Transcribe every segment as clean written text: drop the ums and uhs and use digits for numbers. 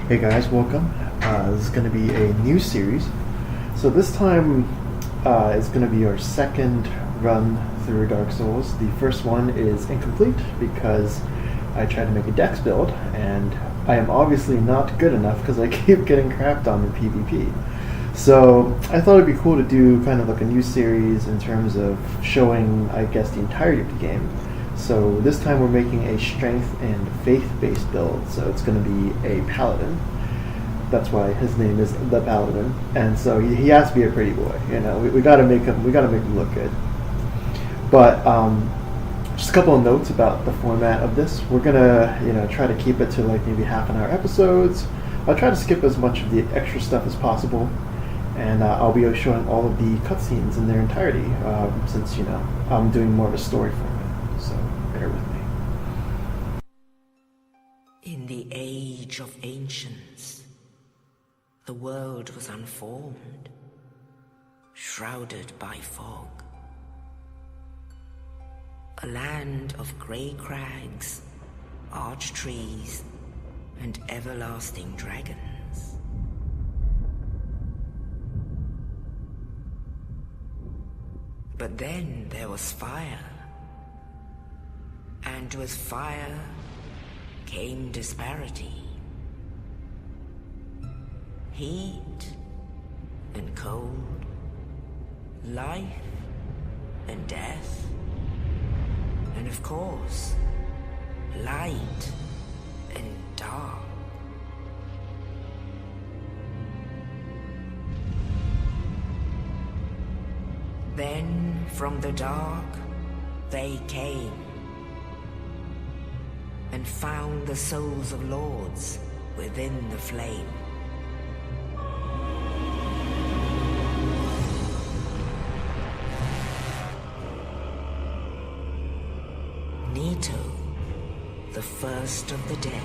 Hey guys, welcome. This is going to be a new series. So this time is going to be our second run through Dark Souls. The first one is incomplete because I tried to make a dex build and I am obviously not good enough because I keep getting crapped on in PvP. So I thought it'd be cool to do kind of like a new series in terms of showing, I guess, the entirety of the game. So this time we're making a Strength and Faith based build. So it's going to be a Paladin. That's why his name is the Paladin. And so he has to be a pretty boy. You know, we got to make him look good. But just a couple of notes about the format of this. We're gonna try to keep it to like maybe half-an-hour episodes. I'll try to skip as much of the extra stuff as possible. And I'll be showing all of the cutscenes in their entirety, since I'm doing more of a story format. So bear with me. In the age of ancients, the world was unformed, shrouded by fog. A land of grey crags, arch trees, and everlasting dragons. But then there was fire. And with fire came disparity. Heat and cold, life and death, and of course, light and dark. Then from the dark they came and found the souls of lords within the flame. Nito, the first of the dead.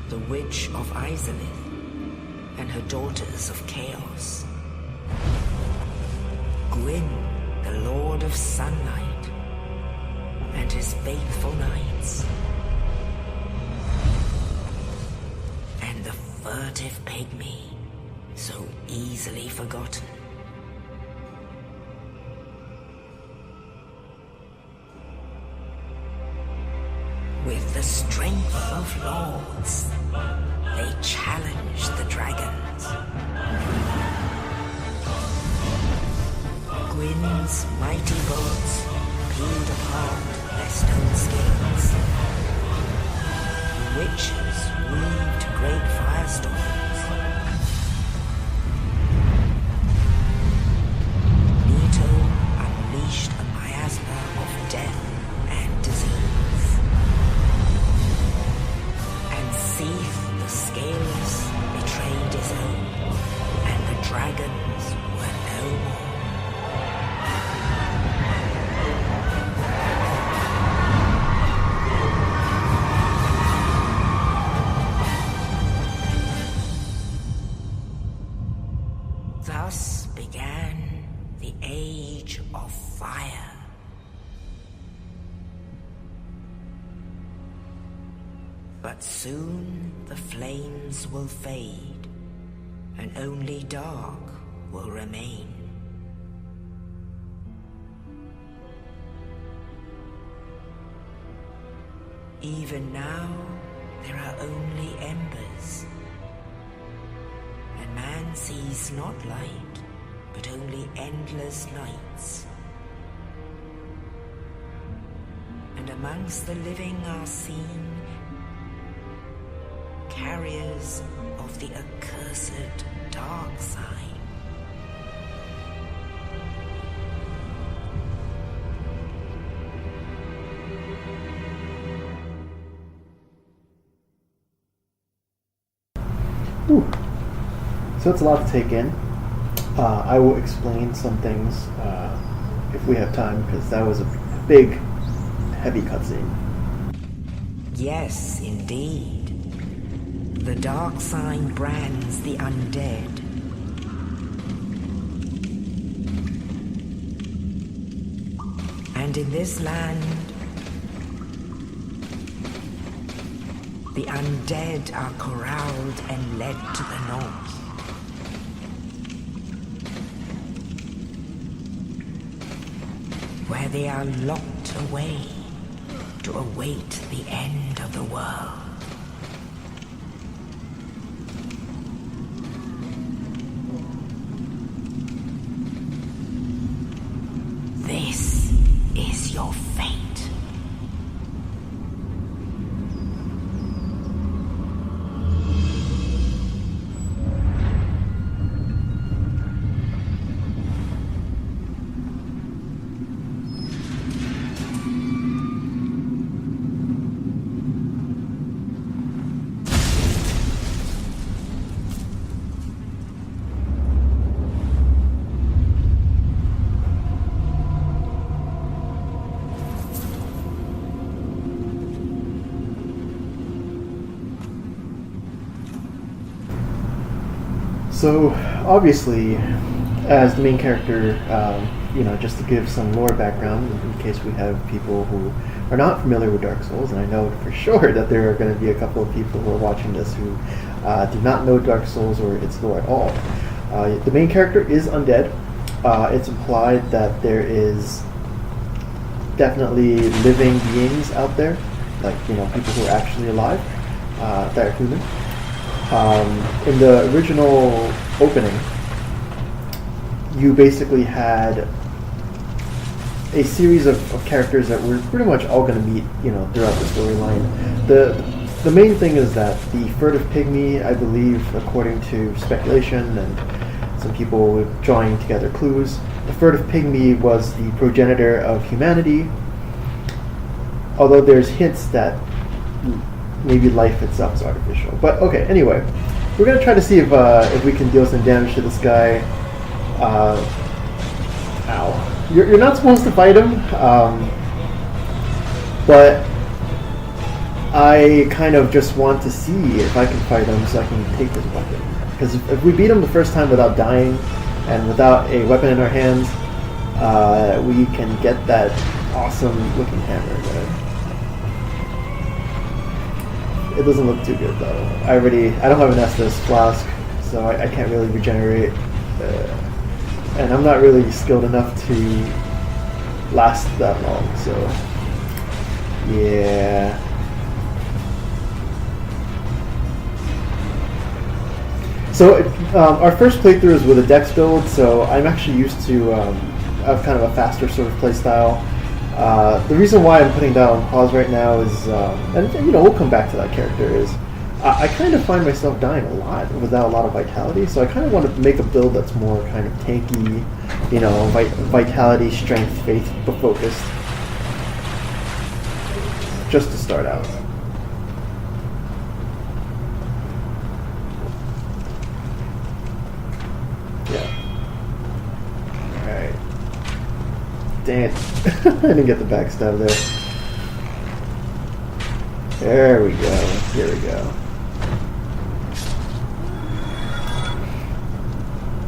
The Witch of Izalith and her daughters of Chaos. Gwyn, the Lord of Sunlight, and his faithful knights. And the furtive pygmy, so easily forgotten. With the strength of lords, they challenged the dragons. Gwyn's mighty bolts peeled apart their stone scales. The witches weaved great firestorms. Nito unleashed a miasma of death and disease. And Seath the Scaleless betrayed his own, and the dragons were no more. Thus began the Age of Fire. But soon the flames will fade, and only dark will remain. Even now, there are only embers. And man sees not light, but only endless nights. And amongst the living are seen carriers of the accursed dark side. Ooh. So it's a lot to take in. I will explain some things if we have time, because that was a big, heavy cutscene. Yes, indeed. The dark sign brands the undead. And in this land, the undead are corralled and led to the north. Where they are locked away to await the end of the world. This is your fate. So, obviously, as the main character, just to give some lore background, in case we have people who are not familiar with Dark Souls, and I know for sure that there are going to be a couple of people who are watching this who do not know Dark Souls or its lore at all. The main character is undead. It's implied that there is definitely living beings out there, like, people who are actually alive, that are human. In the original opening, you basically had a series of characters that we're pretty much all going to meet, throughout the storyline. The main thing is that the furtive pygmy, I believe, according to speculation and some people drawing together clues, the furtive pygmy was the progenitor of humanity, although there's hints that maybe life itself is artificial. But okay, anyway, we're gonna try to see if we can deal some damage to this guy. Ow! You're not supposed to fight him, but I kind of just want to see if I can fight him so I can take his weapon. Because if we beat him the first time without dying and without a weapon in our hands, we can get that awesome looking hammer there. It doesn't look too good though. I don't have an Estus flask, so I can't really regenerate, and I'm not really skilled enough to last that long. So yeah. So our first playthrough is with a dex build, so I'm actually used to have kind of a faster sort of playstyle. The reason why I'm putting that on pause right now is, and we'll come back to that character, is I kind of find myself dying a lot without a lot of vitality, so I kind of want to make a build that's more kind of tanky, vitality, strength, faith focused, just to start out. Dang it. I didn't get the backstab there. There we go. Here we go.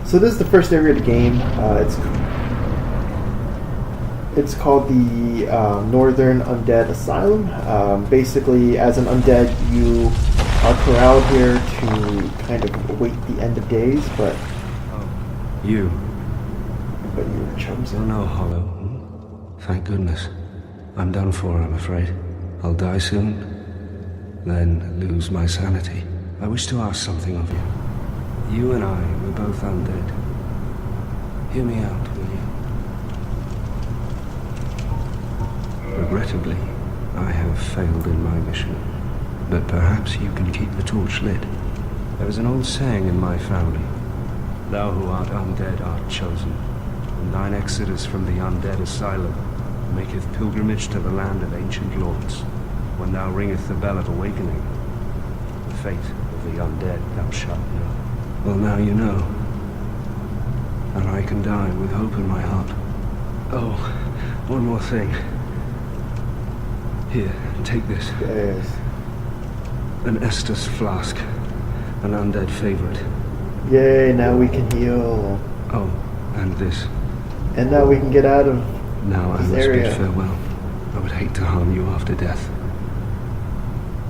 So this is the first area of the game. It's called the Northern Undead Asylum. Basically, as an undead, you are corralled here to kind of await the end of days, but... You. But you were chosen. Oh no, Hollow. Thank goodness. I'm done for, I'm afraid. I'll die soon, then lose my sanity. I wish to ask something of you. You and I were both undead. Hear me out, will you? Regrettably, I have failed in my mission, but perhaps you can keep the torch lit. There is an old saying in my family, "Thou who art undead art chosen, and thine exodus from the undead asylum maketh pilgrimage to the land of ancient lords. When thou ringeth the bell of awakening, the fate of the undead thou shalt know." Well, now you know, and I can die with hope in my heart. Oh, one more thing. Here, take this. Yes. An Estus flask, an undead favorite. Yay, now we can heal. Oh, and this. And now we can get out of Now I This must area. bid farewell. I would hate to harm you after death.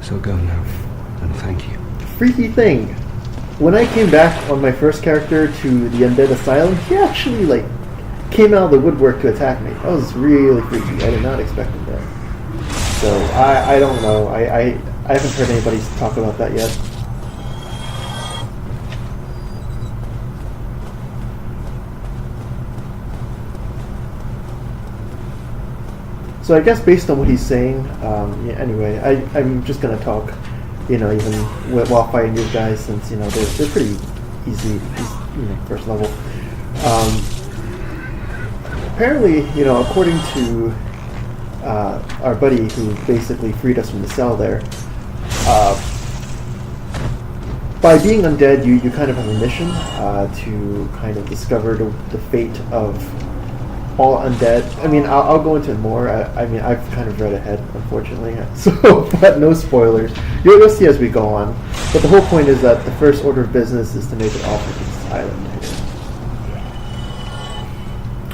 So go now, and thank you. Freaky thing. When I came back on my first character to the Undead Asylum, he actually like came out of the woodwork to attack me. That was really freaky. I did not expect him there. So I don't know. I haven't heard anybody talk about that yet. So I guess based on what he's saying, yeah, anyway, I'm just gonna talk, even while fighting these guys, since they're pretty easy, first level. Apparently, according to our buddy who basically freed us from the cell there, by being undead, you kind of have a mission to kind of discover the fate of all undead. I mean, I'll go into it more. I mean, I've kind of read ahead, unfortunately, so but no spoilers. You'll see as we go on. But the whole point is that the first order of business is to make it off of this island.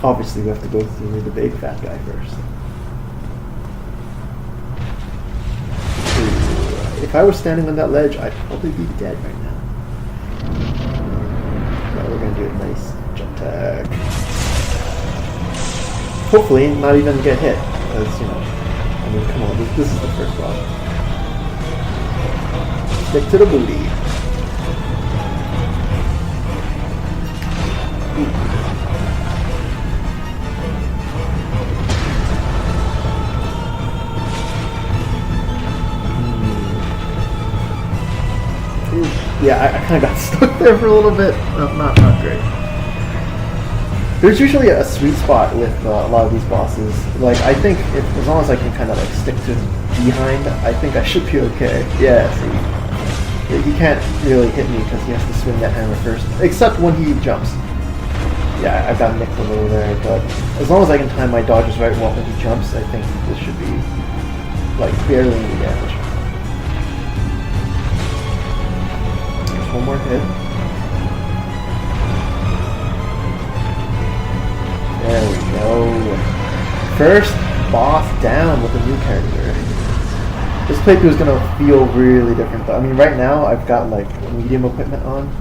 Obviously, we have to go through the big fat guy first. If I was standing on that ledge, I'd probably be dead right now. But we're gonna do a nice jump attack. Hopefully, not even get hit, because, I mean, come on, this is the first boss. Stick to the booty. Yeah, I kind of got stuck there for a little bit. Not great. There's usually a sweet spot with a lot of these bosses. Like, I think as long as I can kind of like stick to behind, I think I should be okay. Yeah, see, he can't really hit me because he has to swing that hammer first, except when he jumps. Yeah, I got nicked a little there, but as long as I can time my dodges right when he jumps, I think this should be like barely any damage. There's one more hit. There we go. First boss down with a new character. This playthrough is gonna feel really different though. I mean, right now I've got like medium equipment on,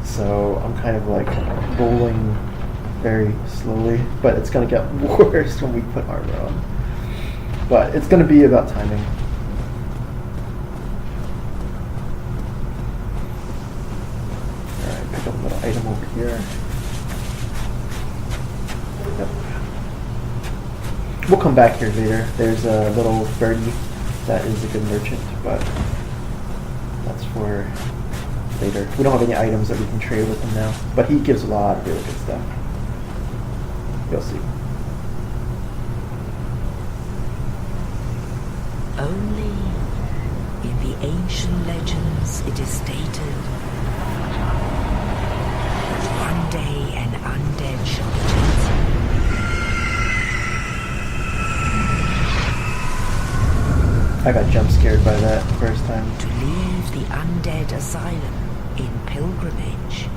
so I'm kind of like rolling very slowly, but it's gonna get worse when we put armor on. But it's gonna be about timing. Alright, pick up a little item over here. Yep. We'll come back here later. There's a little birdie that is a good merchant, but that's for later. We don't have any items that we can trade with him now, but he gives a lot of really good stuff. You'll see. Only in the ancient legends it is stated that one day an undead shall be chosen. I got jump scared by that the first time. To leave the undead asylum in pilgrimage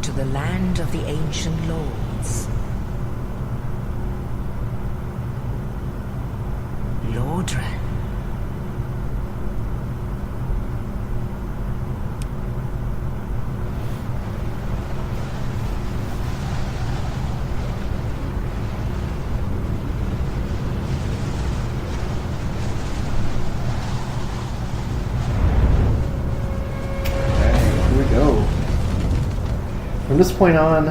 to the land of the ancient lords. Lordran. From this point on,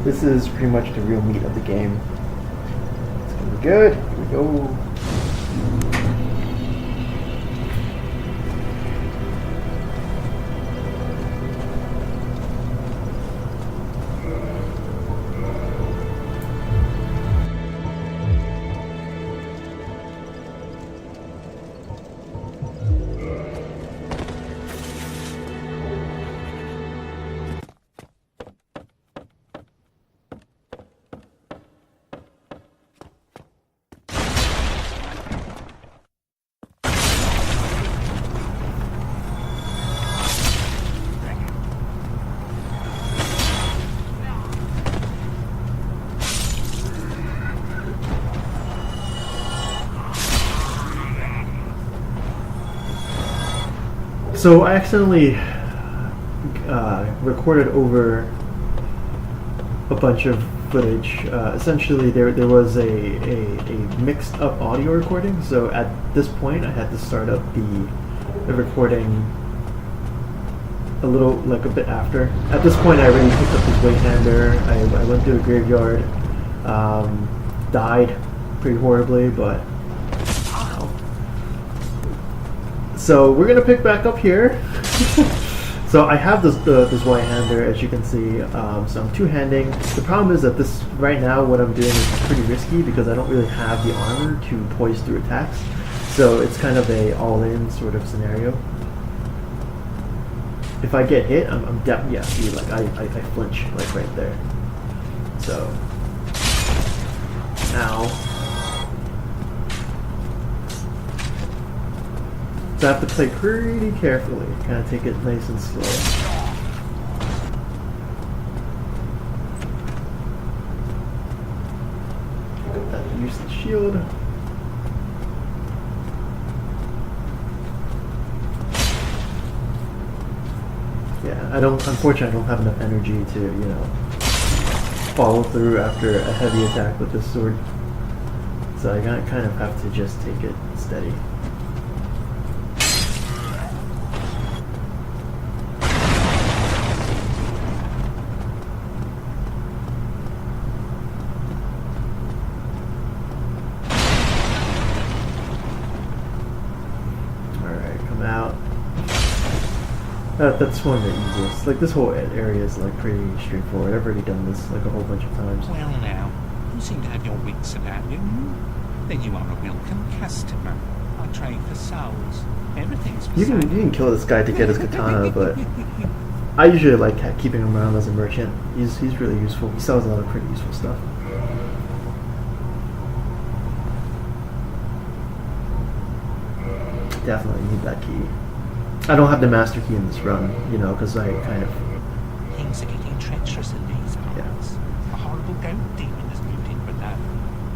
this is pretty much the real meat of the game. It's gonna be good. Here we go. So I accidentally recorded over a bunch of footage. Essentially, there was a mixed up audio recording. So at this point, I had to start up the recording a little, like a bit after. At this point, I already picked up this weight hander. I went through the graveyard, died pretty horribly, but so we're gonna pick back up here. So I have this white hander, as you can see. So I'm two-handing. The problem is that this right now, what I'm doing is pretty risky because I don't really have the armor to poise through attacks. So it's kind of a all-in sort of scenario. If I get hit, I'm definitely, yeah, see, like I flinch like right there. So now, so I have to play pretty carefully, kind of take it nice and slow. Got that useless shield. Yeah, unfortunately I don't have enough energy to, you know, follow through after a heavy attack with this sword. So I kind of have to just take it steady. Alright, come out. That's one of the easiest. Like, this whole area is like pretty straightforward. I've already done this like a whole bunch of times. Well now, you seem to have your wits about you. Then you are a welcome customer. I trade for souls. Everything's for You sale. can kill this guy to get his katana, but I usually like keeping him around as a merchant. He's really useful. He sells a lot of pretty useful stuff. Definitely need that key. I don't have the master key in this run, you know, because I kind of... Things are getting treacherous in these parts. A horrible goat demon has moved in below.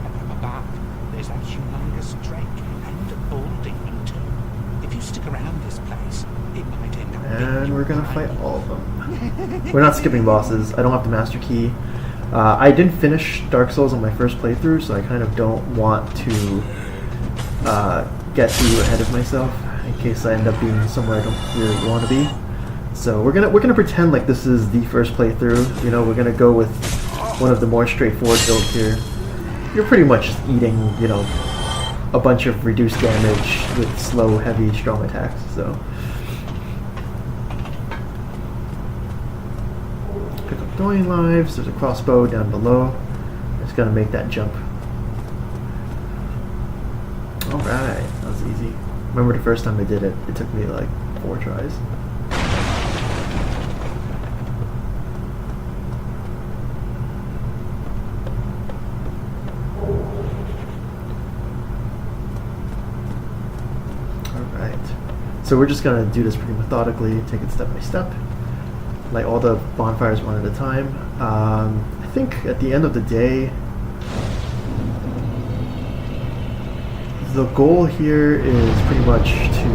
And up above, there's that humongous drake and a bull demon too. If you stick around this place, it might end up... And we're gonna fight all of them. We're not skipping bosses. I don't have the master key. I didn't finish Dark Souls on my first playthrough, so I kind of don't want to get too ahead of myself in case I end up being somewhere I don't really want to be. So we're gonna pretend like this is the first playthrough. You know, we're gonna go with one of the more straightforward builds here. You're pretty much eating, you know, a bunch of reduced damage with slow, heavy, strong attacks. So pick up throwing lives. There's a crossbow down below. Just gonna make that jump. All right, that was easy. Remember the first time I did it, it took me like 4 tries. Alright, so we're just gonna do this pretty methodically, take it step by step, light all the bonfires one at a time. I think at the end of the day, the goal here is pretty much to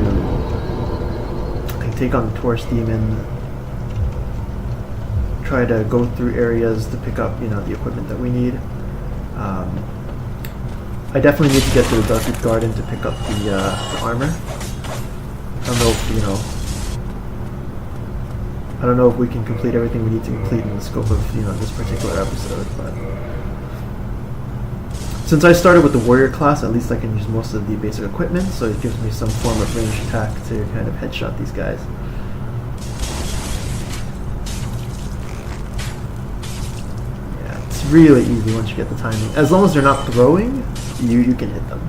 take on the Taurus Demon, try to go through areas to pick up, you know, the equipment that we need. I definitely need to get to the Dark Garden to pick up the armor. I don't know if, you know, I don't know if we can complete everything we need to complete in the scope of, you know, this particular episode, but since I started with the warrior class, at least I can use most of the basic equipment, so it gives me some form of ranged attack to kind of headshot these guys. Yeah, it's really easy once you get the timing. As long as they're not throwing, you can hit them.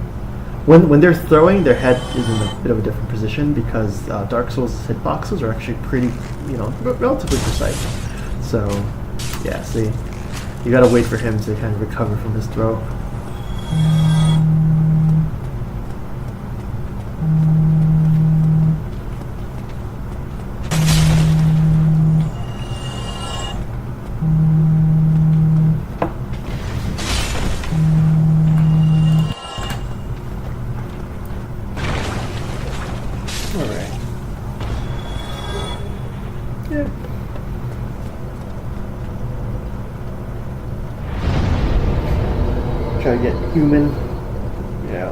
When they're throwing, their head is in a bit of a different position because Dark Souls hitboxes are actually pretty, you know, relatively precise. So, yeah, see, you gotta wait for him to kind of recover from his throw. Try to get human. Yeah.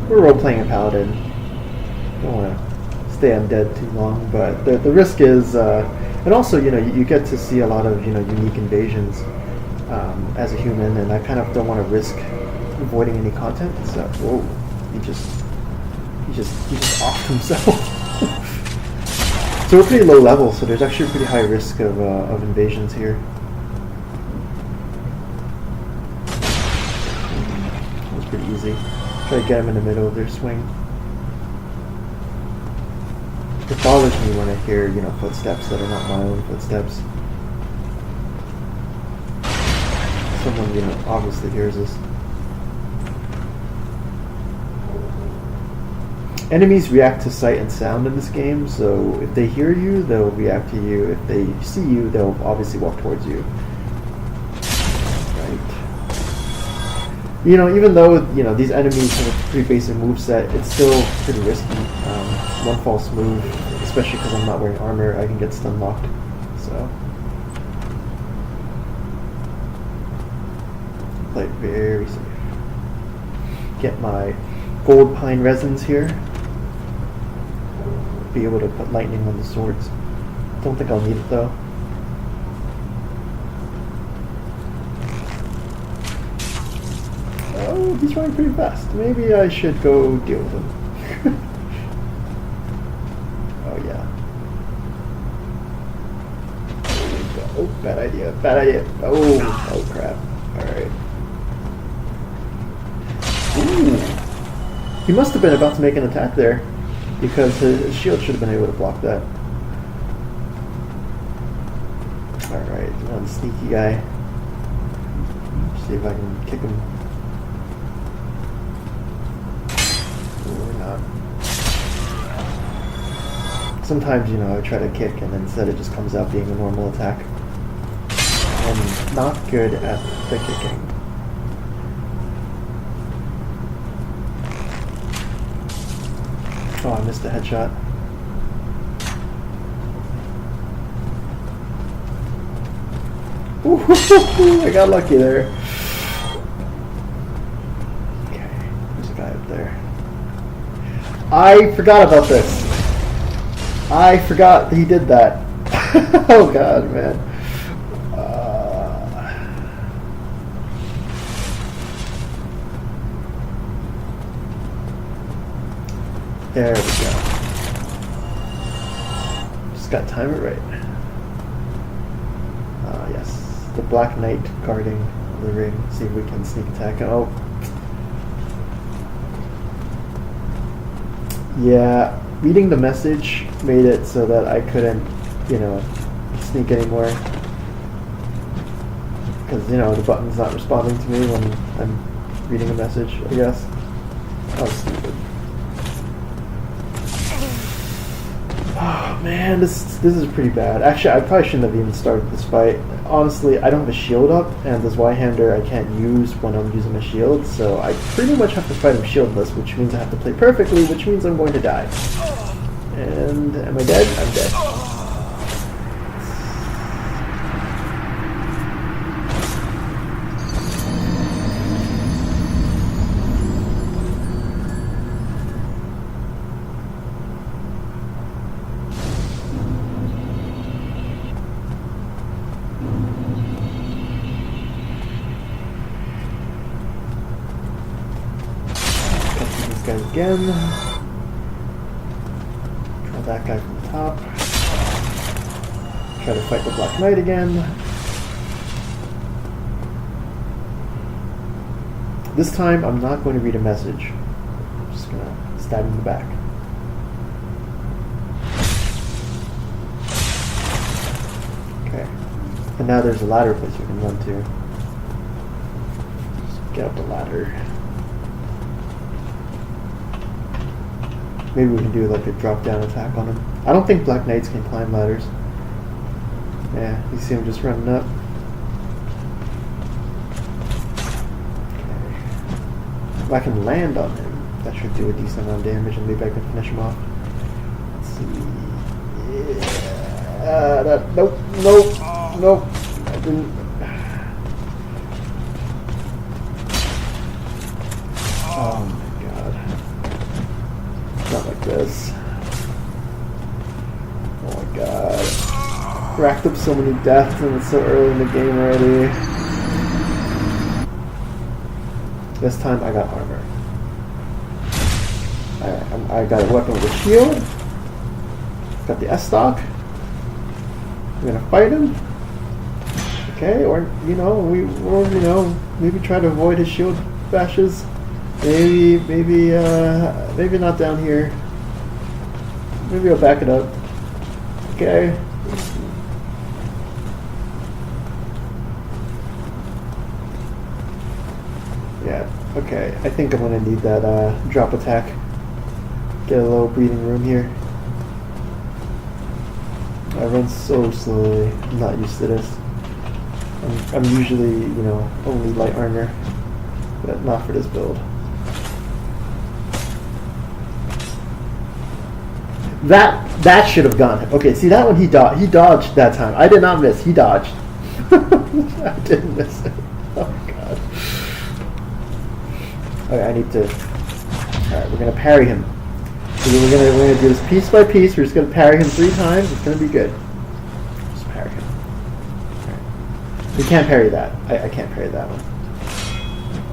We're role-playing a Paladin. Don't want to stay undead too long, but the risk is, and also, you know, you get to see a lot of, you know, unique invasions as a human, and I kind of don't want to risk avoiding any content. So, whoa, he just offed himself. So we're pretty low level, so there's actually a pretty high risk of invasions here. That was pretty easy. Try to get him in the middle of their swing. It bothers me when I hear, you know, footsteps that are not my own footsteps. Someone, you know, obviously hears us. Enemies react to sight and sound in this game, so if they hear you, they'll react to you. If they see you, they'll obviously walk towards you. Right. You know, even though, you know, these enemies have a pretty basic moveset, it's still pretty risky. One false move, especially because I'm not wearing armor, I can get stun locked. So, play it very safe. Get my gold pine resins here. Be able to put lightning on the swords. Don't think I'll need it though. Oh, he's running pretty fast. Maybe I should go deal with him. Oh yeah. Oh, bad idea. Bad idea. Oh crap. Alright. Ooh. He must have been about to make an attack there, because his shield should have been able to block that. Alright, one sneaky guy. See if I can kick him. Or not. Sometimes, you know, I try to kick and instead it just comes out being a normal attack. I'm not good at the kicking. Oh, I missed a headshot. Ooh, I got lucky there. Okay, there's a guy up there. I forgot about this. I forgot he did that. Oh god, man. There we go. Just got to time it right. Yes. The Black Knight guarding the ring. See if we can sneak attack. Oh. Yeah. Reading the message made it so that I couldn't, you know, sneak anymore. Because, you know, the button's not responding to me when I'm reading a message, I guess. Oh, stupid. Oh man, this is pretty bad. Actually, I probably shouldn't have even started this fight. Honestly, I don't have a shield up, and this Y-hander I can't use when I'm using a shield, so I pretty much have to fight him shieldless, which means I have to play perfectly, which means I'm going to die. And am I dead? I'm dead. Guys again. Try that guy from the top. Try to fight the Black Knight again. This time I'm not going to read a message. I'm just going to stab him in the back. Okay. And now there's a ladder place you can run to. Just get up the ladder. Maybe we can do like a drop-down attack on him. I don't think Black Knights can climb ladders. Yeah, you see him just running up. Okay. If I can land on him, that should do a decent amount of damage and maybe I can finish him off. Let's see. Yeah. Nope. I didn't. Racked up so many deaths and it's so early in the game already. This time I got armor. I got a weapon with a shield. Got the S-stock. I'm gonna fight him. Okay, or maybe try to avoid his shield bashes. Maybe not down here. Maybe I'll back it up. Okay. Yeah, okay. I think I'm gonna need that drop attack. Get a little breathing room here. I run so slowly. I'm not used to this. I'm usually, only light armor, but not for this build. That should have gone. Okay, see that one he dodged that time. I did not miss. He dodged. I didn't miss it. Oh god. Okay, I need to. All right, we're gonna parry him. We're gonna do this piece by piece. We're just gonna parry him 3 times. It's gonna be good. Just parry him. Right. We can't parry that. I can't parry that one.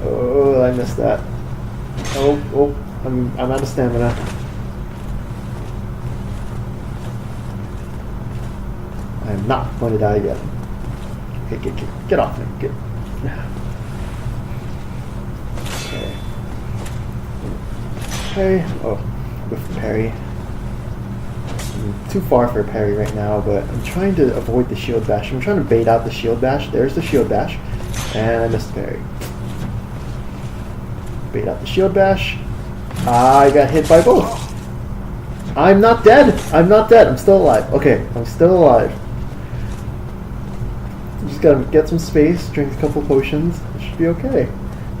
Oh, I missed that. Oh, I'm out of stamina. I'm not going to die yet. Okay, get off me. Get. Okay. Oh. With the parry. I'm too far for a parry right now, but I'm trying to avoid the shield bash. I'm trying to bait out the shield bash. There's the shield bash. And I missed the parry. Bait out the shield bash. I got hit by both. I'm not dead. I'm not dead. I'm still alive. Okay, I'm still alive. Just gotta get some space, drink a couple potions. It should be okay.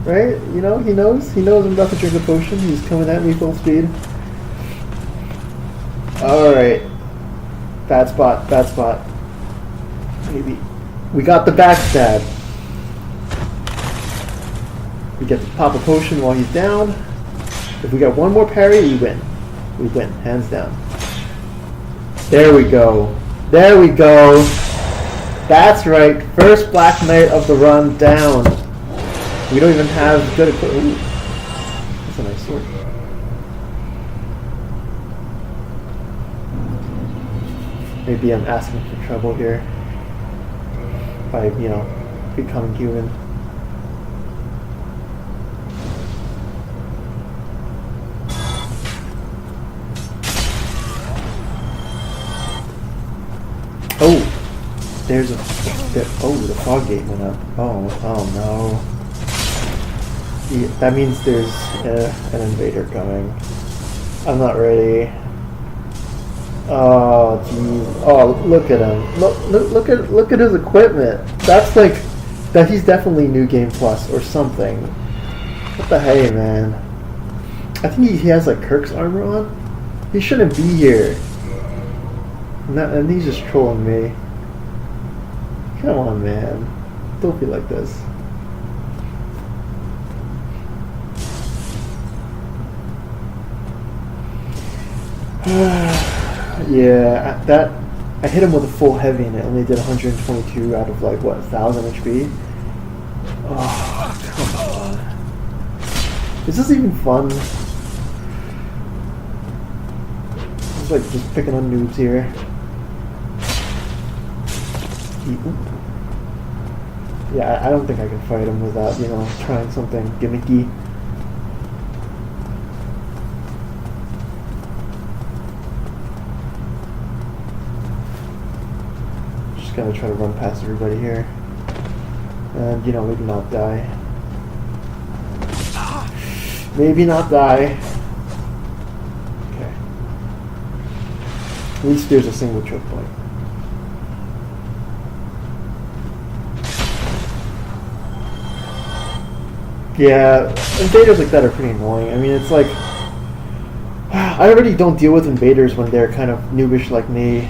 Right? He knows I'm about to drink a potion. He's coming at me full speed. Alright. Bad spot. Maybe. We got the backstab. We get to pop a potion while he's down. If we got one more parry, we win. We win, hands down. There we go. That's right. First Black Knight of the run down. We don't even have good equipment. That's a nice sword. Maybe I'm asking for trouble here by, becoming human. Oh, the fog gate went up. Oh no. That means there's an invader coming. I'm not ready. Oh jeez. Oh, look at him. Look at his equipment. That's like that. He's definitely New Game Plus or something. What the hey, man? I think he has like Kirk's armor on. He shouldn't be here. And he's just trolling me. Come on, man. Don't be like this. Yeah, I hit him with a full heavy and it only did 122 out of like what, 1000 HP? Oh, come on. Is this even fun? It's like just picking on noobs here. Yeah, I don't think I can fight him without, trying something gimmicky. Just gotta try to run past everybody here. And, maybe not die. Maybe not die. Okay. At least there's a single choke point. Yeah, invaders like that are pretty annoying. I mean, it's like I already don't deal with invaders when they're kind of noobish like me.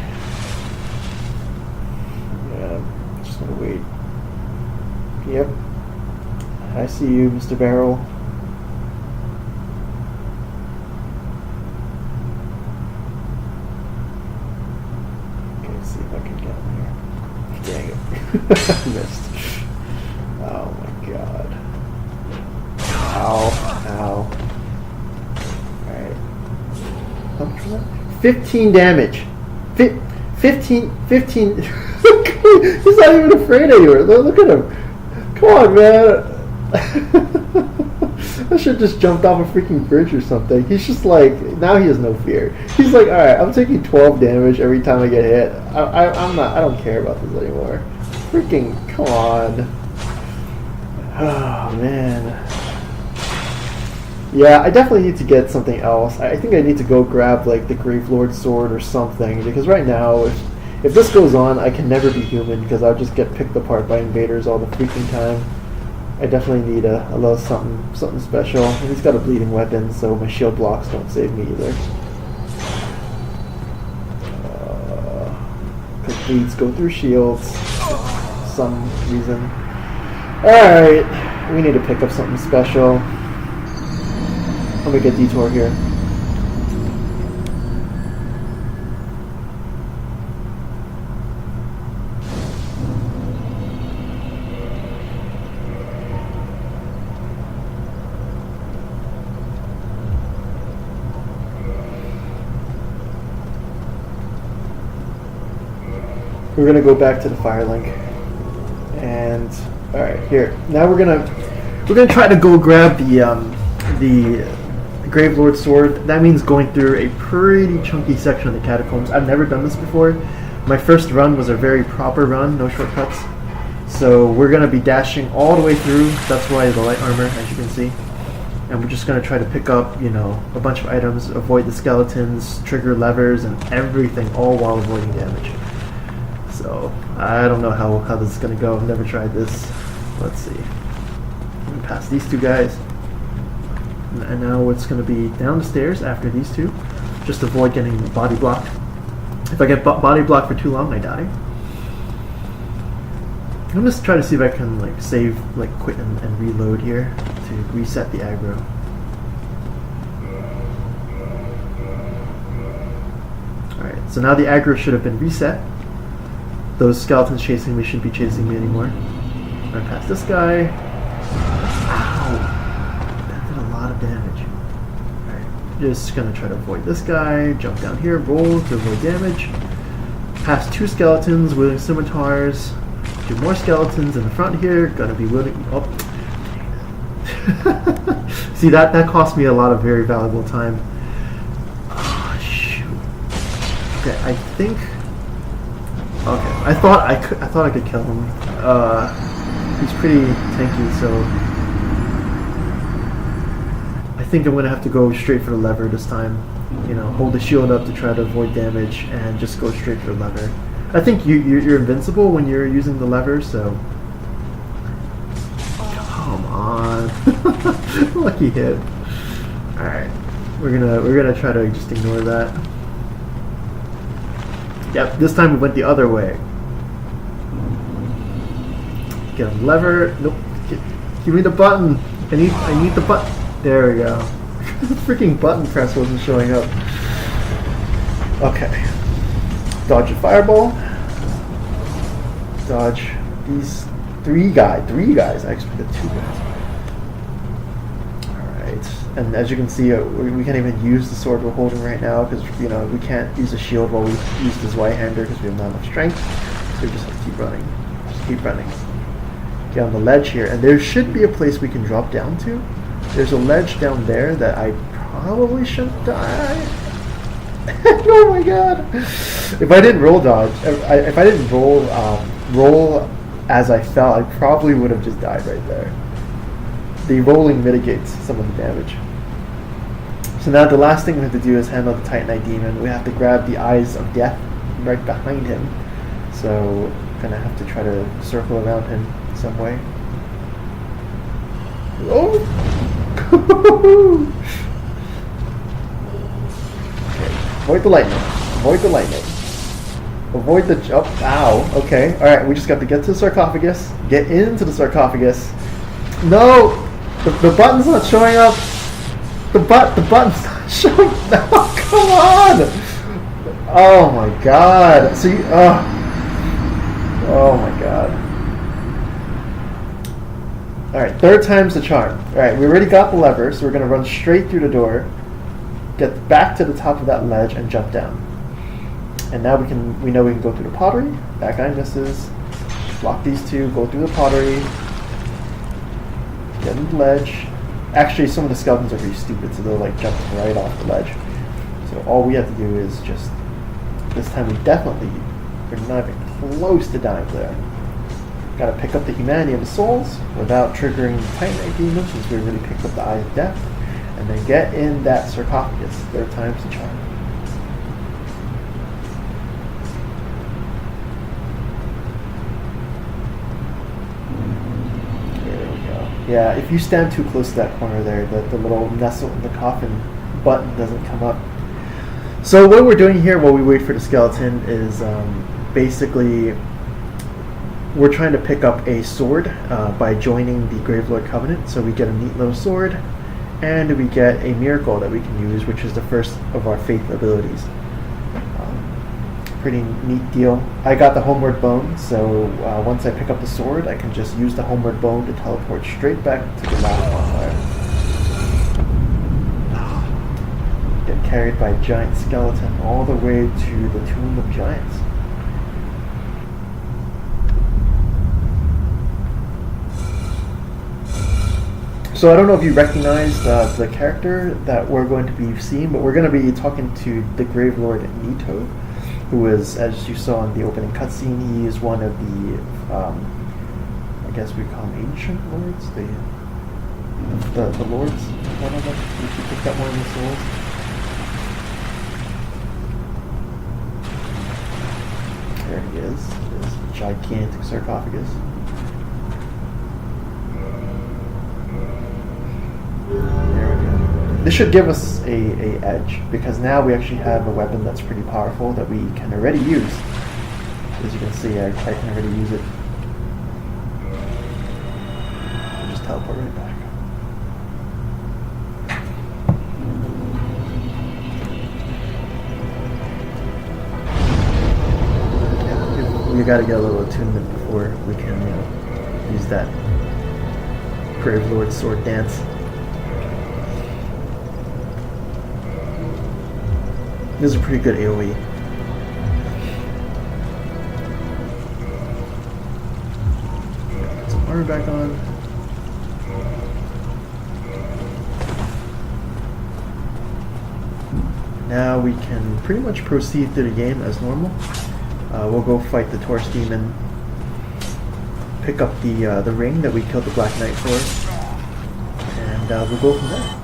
Yeah, I'm just gonna wait. Yep. I see you, Mr. Barrel. Okay, let's see if I can get him here. Missed. Oh my god. Ow. Ow. Alright. How much was that? 15 damage. 15. He's not even afraid anymore. Look at him. Come on, man. I should just jumped off a freaking bridge or something. He's just like, now he has no fear. He's like, alright, I'm taking 12 damage every time I get hit. I don't care about this anymore. Freaking, come on. Oh, man. Yeah, I definitely need to get something else. I think I need to go grab, like, the Gravelord sword or something, because right now, if this goes on, I can never be human, because I'll just get picked apart by invaders all the freaking time. I definitely need a little something special. And he's got a bleeding weapon, so my shield blocks don't save me either. Because bleeds go through shields for some reason. Alright, we need to pick up something special. I'll make a detour here. We're gonna go back to the Firelink, and all right, here. Now we're gonna try to go grab the Gravelord sword. That means going through a pretty chunky section of the Catacombs. I've never done this before. My first run was a very proper run, no shortcuts. So we're gonna be dashing all the way through. That's why the light armor, as you can see. And we're just gonna try to pick up, you know, a bunch of items, avoid the skeletons, trigger levers, and everything, all while avoiding damage. So I don't know how this is gonna go. I've never tried this. Let's see. I'm gonna pass these two guys, and now it's gonna be down the stairs after these two. Just avoid getting body blocked. If I get body blocked for too long, I die. I'm just trying to see if I can like save, like quit and reload here to reset the aggro. Alright, so now the aggro should have been reset. Those skeletons chasing me shouldn't be chasing me anymore. I'm gonna pass this guy. Ow! That did a lot of damage. Alright, just gonna try to avoid this guy, jump down here, roll to avoid damage. Pass two skeletons wielding scimitars. Two more skeletons in the front here, gonna be wielding. Oh. See, that cost me a lot of very valuable time. Oh, shoot. Okay, I think. Okay, I thought I could kill him. He's pretty tanky, so I think I'm gonna have to go straight for the lever this time. You know, hold the shield up to try to avoid damage, and just go straight for the lever. I think you're invincible when you're using the lever, so come on, lucky hit. All right, we're gonna try to just ignore that. Yep, this time we went the other way. Get a lever. Nope. Give me the button. I need the button. There we go. The freaking button press wasn't showing up. Okay. Dodge a fireball. Dodge these three guys. I expected two guys. Alright. And as you can see, we can't even use the sword we're holding right now because, you know, we can't use a shield while we use this right-hander because we have not enough strength. So we just have to keep running. Just keep running. Get on the ledge here. And there should be a place we can drop down to. There's a ledge down there that I probably shouldn't die. Oh my god! If I didn't roll dodge, if I didn't roll as I fell, I probably would have just died right there. The rolling mitigates some of the damage. So now the last thing we have to do is handle the Titanite Demon. We have to grab the Eyes of Death right behind him. So gonna have to try to circle around him some way. Oh! Avoid the lightning. Avoid the lightning. Avoid the jump. Ow. Okay. Alright, we just got to get to the sarcophagus. Get into the sarcophagus. No! The button's not showing up. The button's not showing up. No, come on! Oh my god. See, Oh my god. Alright, third time's the charm. Alright, we already got the lever, so we're going to run straight through the door, get back to the top of that ledge, and jump down. And now we know we can go through the pottery. That guy misses. Block these two, go through the pottery, get in the ledge. Actually, some of the skeletons are pretty stupid, so they'll like jump right off the ledge. So all we have to do is just, this time we're not even close to dying there. Gotta pick up the humanity of the souls without triggering the Titanite demon, since we already picked up the Eye of Death, and then get in that sarcophagus. Third time's the charm. There we go. Yeah, if you stand too close to that corner there, the little nestle in the coffin button doesn't come up. So what we're doing here while we wait for the skeleton is basically we're trying to pick up a sword by joining the Gravelord Covenant. So we get a neat little sword, and we get a miracle that we can use, which is the first of our faith abilities. Pretty neat deal. I got the homeward bone, so once I pick up the sword, I can just use the homeward bone to teleport straight back to the last bonfire. Get carried by a giant skeleton all the way to the Tomb of Giants. So I don't know if you recognize the character that we're going to be seeing, but we're going to be talking to the Gravelord Nito, who is, as you saw in the opening cutscene, he is one of the, I guess we call them ancient lords, the lords, one of them, if you picked up one of the souls. There he is, this gigantic sarcophagus. There we go. This should give us a edge, because now we actually have a weapon that's pretty powerful that we can already use. As you can see, I can already use it. I'll just teleport right back. Yeah, we gotta get a little attunement before we can use that Gravelord sword dance. This is a pretty good AoE. Put some armor back on. Now we can pretty much proceed through the game as normal. We'll go fight the Taurus Demon. Pick up the ring that we killed the Black Knight for. And we'll go from there.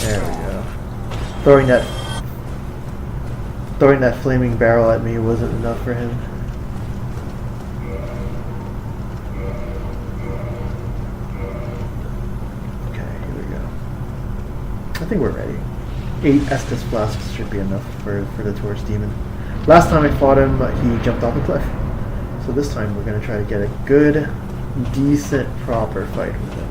There we go. Throwing that flaming barrel at me wasn't enough for him. Okay, here we go. I think we're ready. 8 Estus flasks should be enough for the Taurus Demon. Last time I fought him, he jumped off a cliff. So this time we're going to try to get a good, decent, proper fight with him.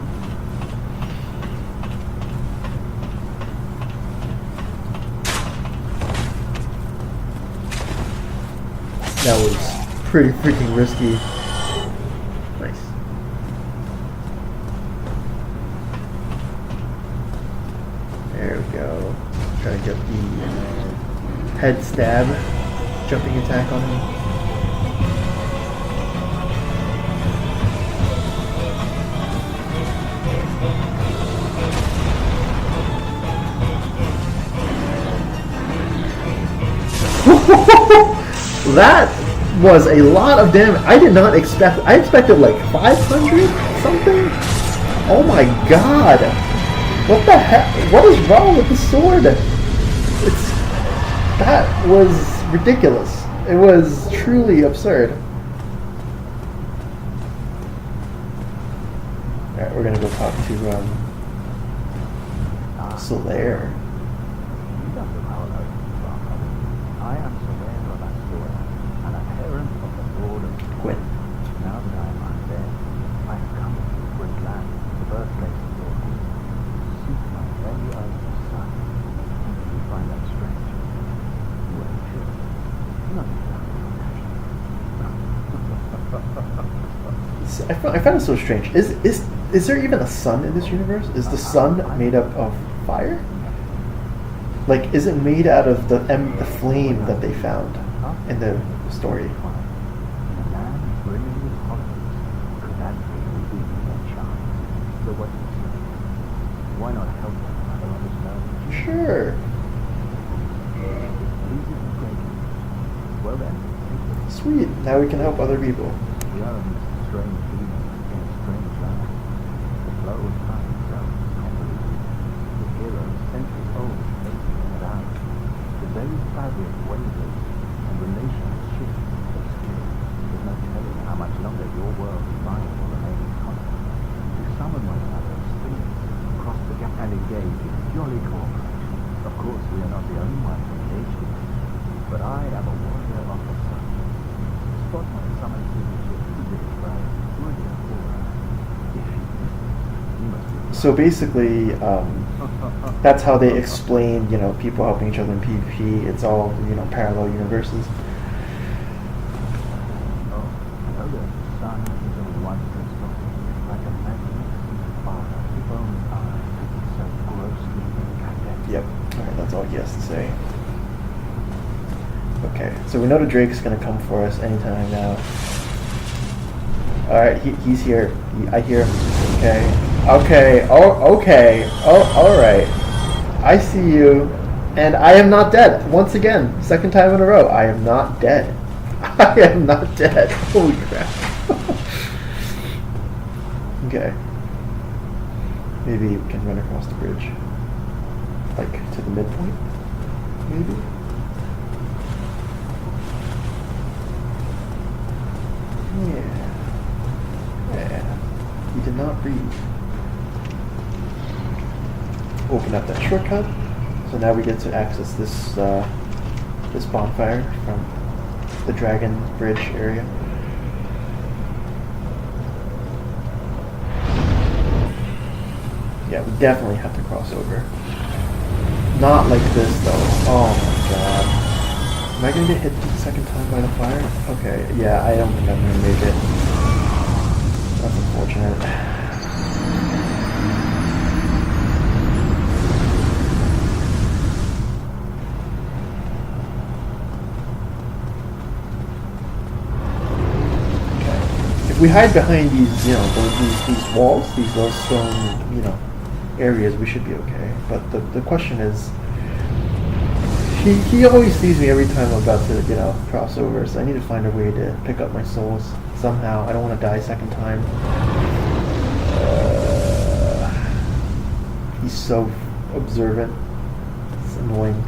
That was pretty freaking risky. Nice. There we go. Try to get the head stab jumping attack on him. That was a lot of damage. I did not expect. I expected like 500 something. Oh my god! What the heck? What is wrong with the sword? That was ridiculous. It was truly absurd. All right, we're gonna go talk to Solaire. Quinn. Now that I am undead, I have come to this land, the birthplace of your king. I found it so strange. Is there even a sun in this universe? Is the sun made up of fire? Like, is it made out of the flame that they found in the story? Why not help one another understand? Sure. Well then, Sweet. Now we can help other people. we are in this strange demon in a strange land. The flow of time itself is convoluted. The hero is centuries old, facing in and out. The very fabric wavers and relations shift obscure. There's no telling how much longer your world and mine will remain in conflict. We summon one another as spirits, cross the gap and engage in jolly cooperation. Of course, we are not the only ones engaged in this, but I am a warrior of the sun. Spot my summon signature to this flag, worthy of horror. If you must be So basically, that's how they explain, you know, people helping each other in PvP. It's all, you know, parallel universes. Oh, no, the sun is a wondrous body, like a magnificent fire, if only I could be so grossly incandescent. Yep. Alright, that's all he has to say. Okay, so we know the Drake's gonna come for us anytime now. Alright, he's here. I hear him. Okay. Okay. Oh, alright. I see you. And I am not dead. Once again, second time in a row. I am not dead. I am not dead. Holy crap. Okay. Maybe we can run across the bridge. Like, to the midpoint? Maybe? Yeah. He did not breathe. Open up that shortcut. So now we get to access this this bonfire from the Dragon Bridge area. Yeah, we definitely have to cross over. Not like this though. Oh my god. Am I gonna get hit the second time by the fire? Okay, yeah, I don't think I'm gonna make it. That's unfortunate. Okay. If we hide behind these, you know, these walls, these little stone, you know, areas, we should be okay. But the question is, he always sees me every time I'm about to, you know, cross over, so I need to find a way to pick up my souls somehow. I don't want to die a second time. He's so observant. It's annoying.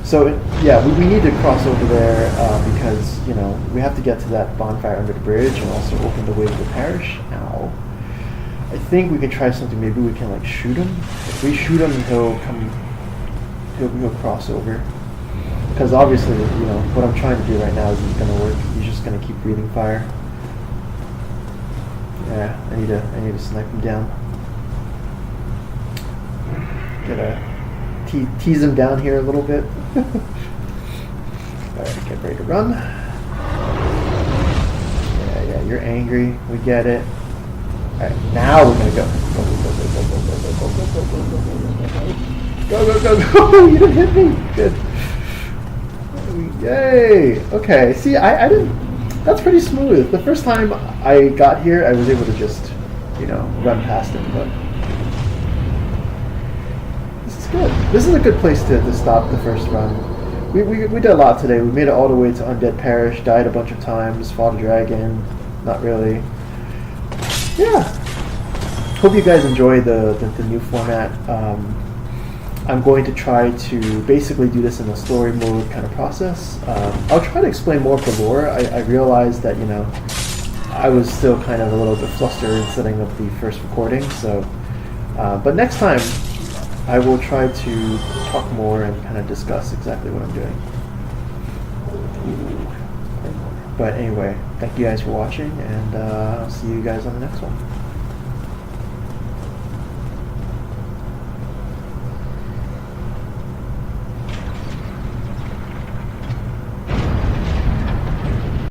So, yeah, we need to cross over there because, you know, we have to get to that bonfire under the bridge and also open the way to the parish. Ow. I think we can try something. Maybe we can, like, shoot him. If we shoot him, he'll cross over. Because obviously, you know, what I'm trying to do right now isn't going to work. He's just going to keep breathing fire. Yeah, I need to snipe him down. Tease him down here a little bit. Alright, get ready to run. Yeah, you're angry. We get it. Alright, now we're gonna go. Go. You didn't hit me. Good. Yay. Okay, see, I didn't. That's pretty smooth. The first time I got here, I was able to just, you know, run past him, but good. This is a good place to stop the first run. We did a lot today. We made it all the way to Undead Parish, died a bunch of times, fought a dragon. Not really. Yeah. Hope you guys enjoy the new format. I'm going to try to basically do this in a story mode kind of process. I'll try to explain more of the lore. I realized that, you know, I was still kind of a little bit flustered in setting up the first recording, so but next time I will try to talk more and kind of discuss exactly what I'm doing. But anyway, thank you guys for watching, and I'll see you guys on the next one.